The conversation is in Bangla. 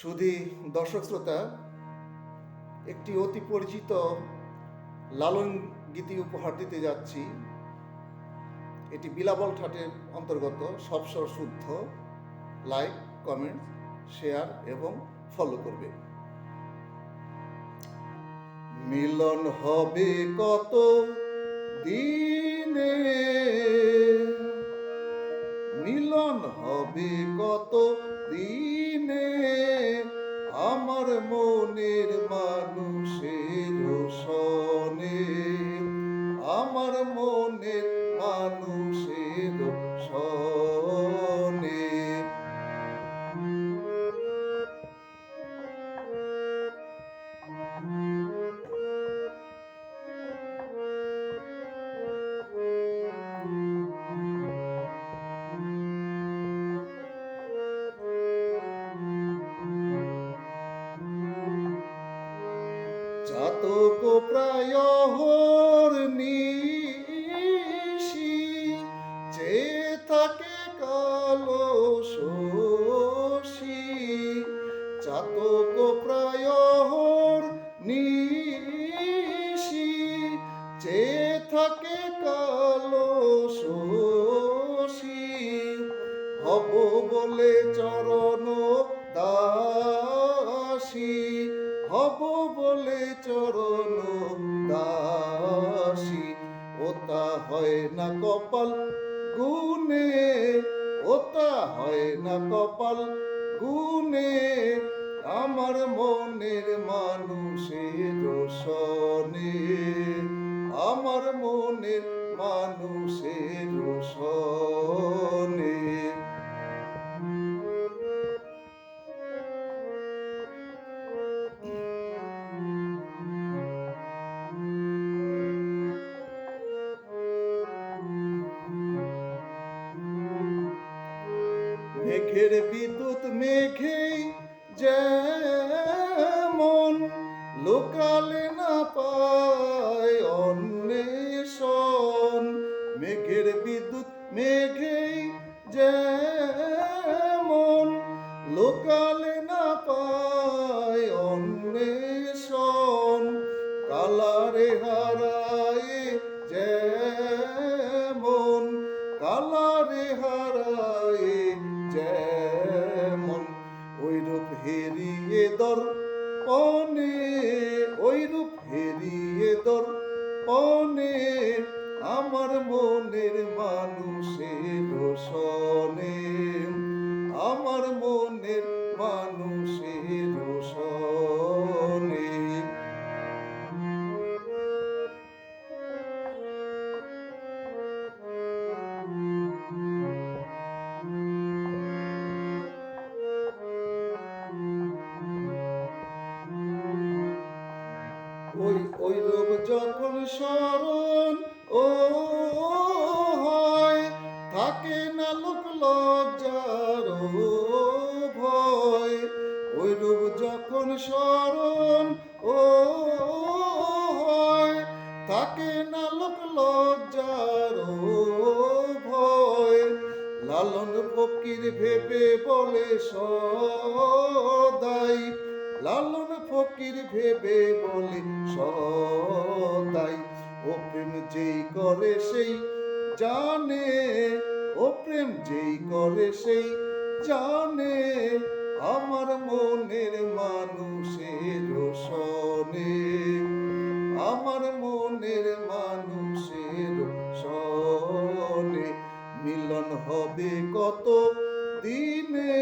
শুধু দর্শক শ্রোতা, একটি অতি পরিচিত লালন গীতি উপহার দিতে যাচ্ছি। এটি বিলাবল ঠাটের অন্তর্গত। সব স্বর শুদ্ধ। লাইক, কমেন্ট, শেয়ার এবং ফলো করবে। মিলন হবে কত দিনে, মিলন হবে কত দিনে, আমার মনের মানুষের সনে, আমার মনের মানুষের সনে। চাতক প্রায় নিশি, চেয়ে থাকে কালো শশী। চাতক প্রায় নিশি, চেয়ে থাকে কালো শশী। হব বলে চরণ দাসী, হব বলে চরণ দাসী। ওটা হয় না কপাল গুনে, ওটা হয় না কপাল গুনে, আমার মনের মানুষের সনে, আমার মনের মানুষের সনে। মেঘের বিদ্যুৎ মেঘেই যেমন, লোকালে না পায় অন্বেষণ। মেঘের বিদ্যুৎ মেঘেই যেমন, লোকালে না পায় অন্বেষণ। কালারে হারায় যেমন, কালারে হারায় যেমন, ওইরূপ হেরিয়ে দর্পণে, ওইরূপ হেরিয়ে দর্পণে, আমার মনের মানুষের সনে, আমার মনের মানুষের সনে। ওই রূপ যখন স্মরণ ও হয়, থাকে না লোক লজ্জার ভয়। ওই রূপ যখন স্মরণ ও হয়, থাকে না লোক লজ্জার ভয়। লালন ফকির ভেবে বলে সদাই, লালন ফকির ভেবে বলে সদাই। ও প্রেম যেই করে সেই জানে, ও প্রেম যেই করে সেই জানে, আমার মনের মানুষের সনে, আমার মনের মানুষের সনে। মিলন হবে কত দিনে,